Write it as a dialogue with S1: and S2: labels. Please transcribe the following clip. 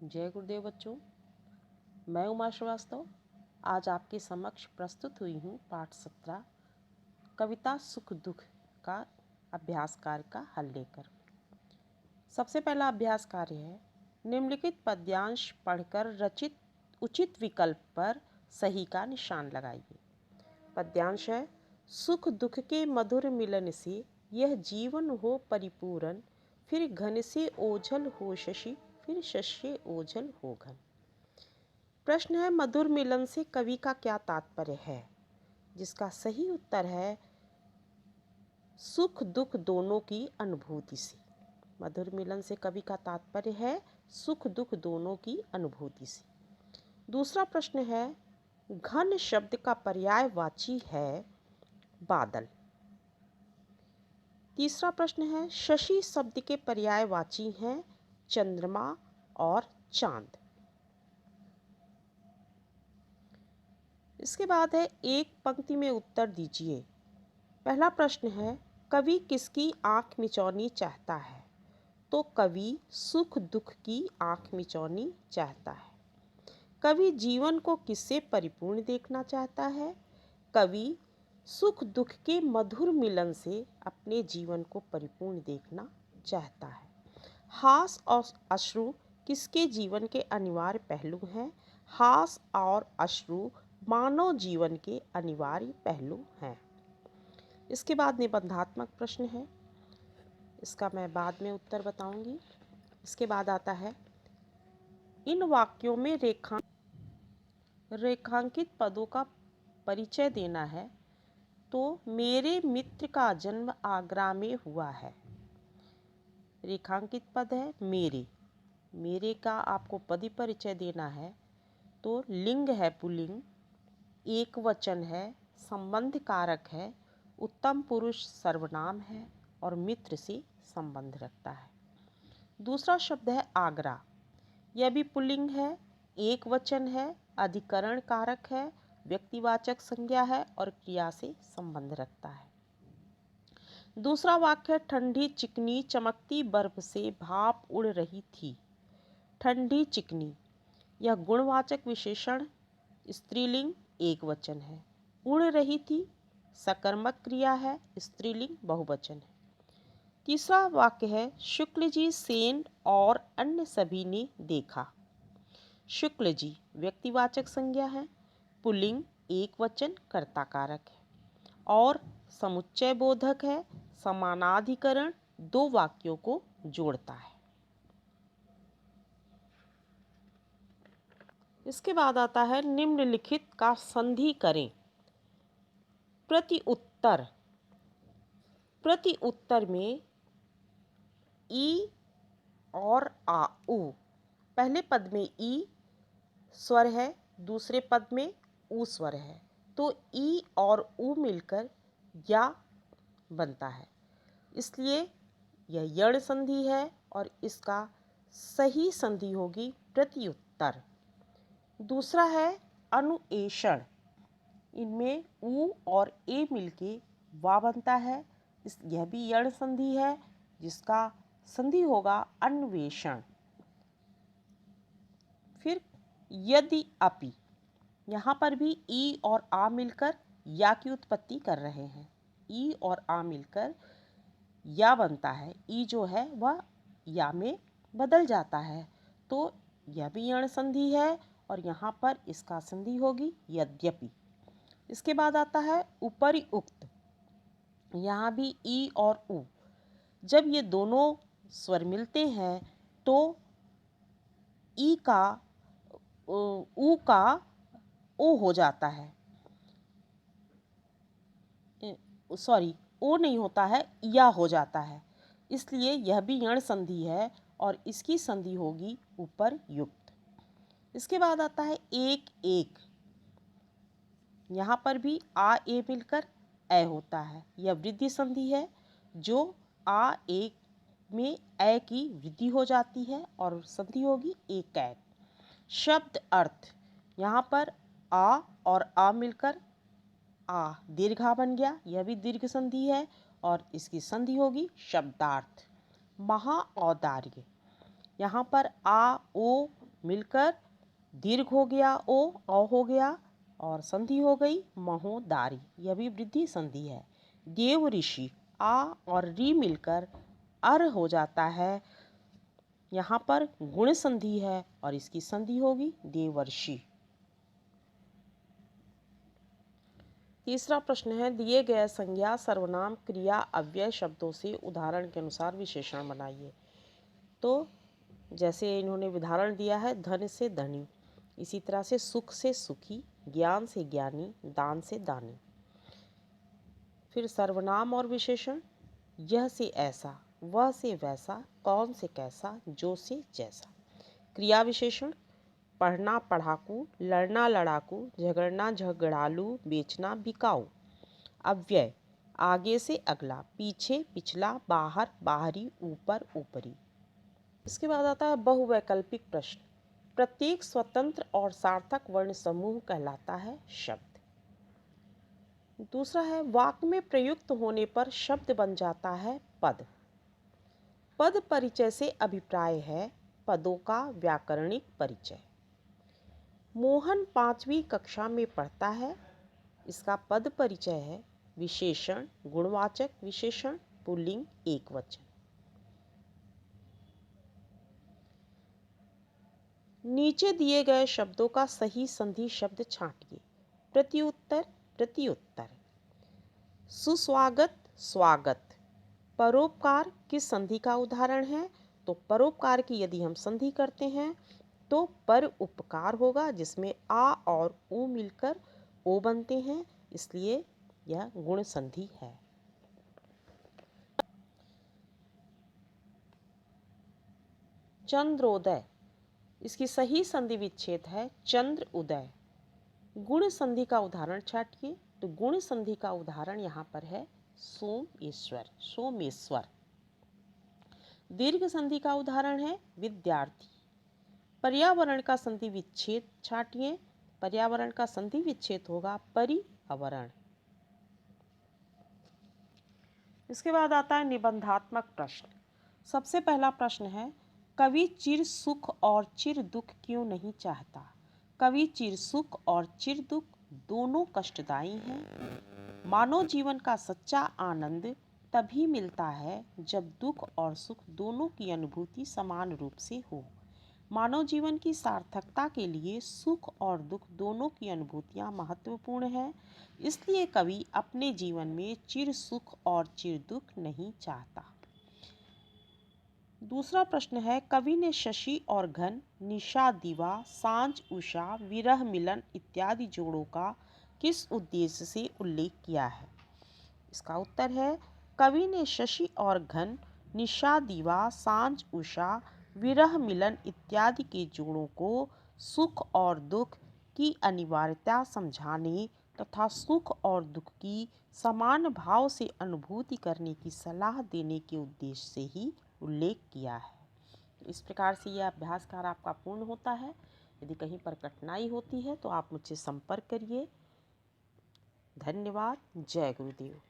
S1: जय गुरुदेव बच्चों, मैं उमा श्रीवास्तव आज आपके समक्ष प्रस्तुत हुई हूँ पाठ 17 कविता सुख दुख का अभ्यास कार्य का हल लेकर। सबसे पहला अभ्यास कार्य है, निम्नलिखित पद्यांश पढ़कर रचित उचित विकल्प पर सही का निशान लगाइए। पद्यांश है, सुख दुख के मधुर मिलन से यह जीवन हो परिपूर्ण, फिर घन से ओझल हो शशि, फिर शस्य ओझल हो घन। प्रश्न है, मधुर मिलन से कवि का क्या तात्पर्य है? जिसका सही उत्तर है सुख दुख दोनों की अनुभूति से। मधुर मिलन से कवि का तात्पर्य है सुख दुख दोनों की अनुभूति से। दूसरा प्रश्न है, घन शब्द का पर्यायवाची है बादल। तीसरा प्रश्न है, शशि शब्द के पर्यायवाची हैं चंद्रमा और चांद। इसके बाद है, एक पंक्ति में उत्तर दीजिए। पहला प्रश्न है, कवि किसकी आंख मिचौनी चाहता है? तो कवि सुख दुख की आंख मिचौनी चाहता है। कवि जीवन को किससे परिपूर्ण देखना चाहता है? कवि सुख दुख के मधुर मिलन से अपने जीवन को परिपूर्ण देखना चाहता है। हास और अश्रु किसके जीवन के अनिवार्य पहलू हैं? हास और अश्रु मानव जीवन के अनिवार्य पहलू हैं। इसके बाद निबंधात्मक प्रश्न है, इसका मैं बाद में उत्तर बताऊंगी। इसके बाद आता है, इन वाक्यों में रेखांकित पदों का परिचय देना है। तो मेरे मित्र का जन्म आगरा में हुआ है। रेखांकित पद है मेरे का आपको पदी परिचय देना है। तो लिंग है पुल्लिंग, एक वचन है, संबंध कारक है, उत्तम पुरुष सर्वनाम है और मित्र से संबंध रखता है। दूसरा शब्द है आगरा, यह भी पुल्लिंग है, एक वचन है, अधिकरण कारक है, व्यक्तिवाचक संज्ञा है और क्रिया से संबंध रखता है। दूसरा वाक्य है, ठंडी चिकनी चमकती बर्फ से भाप उड़ रही थी। ठंडी चिकनी, यह गुणवाचक विशेषण स्त्रीलिंग एक वचन है। उड़ रही थी सकर्मक क्रिया है, स्त्रीलिंग बहुवचन है। तीसरा वाक्य है, शुक्ल जी सेन और अन्य सभी ने देखा। शुक्ल जी व्यक्तिवाचक संज्ञा है, पुल्लिंग एक वचन कर्ता कारक है और समुच्चय बोधक है। समानाधिकरण दो वाक्यों को जोड़ता है। इसके बाद आता है, निम्नलिखित का संधि करें। प्रति उत्तर में ई और आ उ। पहले पद में ई स्वर है, दूसरे पद में उ स्वर है, तो ई और उ मिलकर या बनता है, इसलिए यह यण संधि है और इसका सही संधि होगी प्रत्युत्तर। दूसरा है अनुएषण, इनमें उ और ए मिलके वा बनता है, यह भी यण संधि है जिसका संधि होगा अन्वेषण। फिर यदि अपि, यहाँ पर भी ई और आ मिलकर या की उत्पत्ति कर रहे हैं। ई और आ मिलकर या बनता है, ई जो है वह या में बदल जाता है, तो यह भी यण संधि है और यहाँ पर इसका संधि होगी यद्यपि। इसके बाद आता है उपरि उक्त, यहाँ भी ई और उ, जब ये दोनों स्वर मिलते हैं तो ई का उ का ओ हो जाता है, सॉरी ओ नहीं होता है, या हो जाता है, इसलिए यह भी यण संधि है और इसकी संधि होगी ऊपर युक्त। इसके बाद आता है एक एक, यहाँ पर भी आ ए मिलकर ए होता है, यह वृद्धि संधि है जो आ एक में ए की वृद्धि हो जाती है और संधि होगी एक एक। शब्द अर्थ, यहाँ पर आ और आ मिलकर आ दीर्घा बन गया, यह भी दीर्घ संधि है और इसकी संधि होगी शब्दार्थ। महाऔदार्य, यहाँ पर आ ओ मिलकर दीर्घ हो गया औ हो गया और संधि हो गई महोदारी, यह भी वृद्धि संधि है। देव ऋषि आ और री मिलकर अर हो जाता है, यहाँ पर गुण संधि है और इसकी संधि होगी देवर्षि। तीसरा प्रश्न है, दिए गए संज्ञा सर्वनाम क्रिया अव्यय शब्दों से उदाहरण के अनुसार विशेषण बनाइए। तो जैसे इन्होंने उदाहरण दिया है धन से धनी, इसी तरह से सुख से सुखी, ज्ञान से ज्ञानी, दान से दानी। फिर सर्वनाम और विशेषण, यह से ऐसा, वह से वैसा, कौन से कैसा, जो से जैसा। क्रिया विशेषण, पढ़ना पढ़ाकू, लड़ना लड़ाकू, झगड़ना झगड़ालू, बेचना बिकाऊ। अव्यय, आगे से अगला, पीछे पिछला, बाहर बाहरी, ऊपर ऊपरी। इसके बाद आता है बहुवैकल्पिक प्रश्न। प्रत्येक स्वतंत्र और सार्थक वर्ण समूह कहलाता है शब्द। दूसरा है, वाक्य में प्रयुक्त होने पर शब्द बन जाता है पद। पद परिचय से अभिप्राय है पदों का व्याकरणिक परिचय। मोहन 5वीं कक्षा में पढ़ता है, इसका पद परिचय है विशेषण, गुणवाचक विशेषण, पुल्लिंग, एकवचन। नीचे दिए गए शब्दों का सही संधि शब्द छांटिए। प्रत्युत्तर, प्रत्युत्तर। सुस्वागत, स्वागत। परोपकार किस संधि का उदाहरण है? तो परोपकार की यदि हम संधि करते हैं तो पर उपकार होगा, जिसमें आ और उ मिलकर ओ बनते हैं, इसलिए यह गुण संधि है। चंद्रोदय, इसकी सही संधि विच्छेद है चंद्र उदय। गुण संधि का उदाहरण छाटिए। तो गुण संधि का उदाहरण यहाँ पर है सोमेश्वर, सोमेश्वर। दीर्घ संधि का उदाहरण है विद्यार्थी। पर्यावरण का संधि विच्छेद छाटिए। पर्यावरण का संधि विच्छेद होगा परिआवरण। इसके बाद आता है निबंधात्मक प्रश्न। सबसे पहला प्रश्न है, कवि चिर सुख और चिर दुख क्यों नहीं चाहता? कवि चिर सुख और चिर दुख दोनों कष्टदायी हैं। मानव जीवन का सच्चा आनंद तभी मिलता है जब दुख और सुख दोनों की अनुभूति समान रूप से हो। मानव जीवन की सार्थकता के लिए सुख और दुख दोनों की अनुभूतियां महत्वपूर्ण है, इसलिए कवि अपने जीवन में चिर सुख और चिर दुख नहीं चाहता। दूसरा प्रश्न है, कवि ने शशि और घन, निशा दिवा, सांझ उषा, विरह मिलन इत्यादि जोड़ों का किस उद्देश्य से उल्लेख किया है? इसका उत्तर है, कवि ने शशि और घन, निशा दिवा, सांझ उषा, विरह मिलन इत्यादि के जोड़ों को सुख और दुख की अनिवार्यता समझाने तथा सुख और दुख की समान भाव से अनुभूति करने की सलाह देने के उद्देश्य से ही उल्लेख किया है। इस प्रकार से यह अभ्यास कार्य आपका पूर्ण होता है। यदि कहीं पर कठिनाई होती है तो आप मुझसे संपर्क करिए। धन्यवाद। जय गुरुदेव।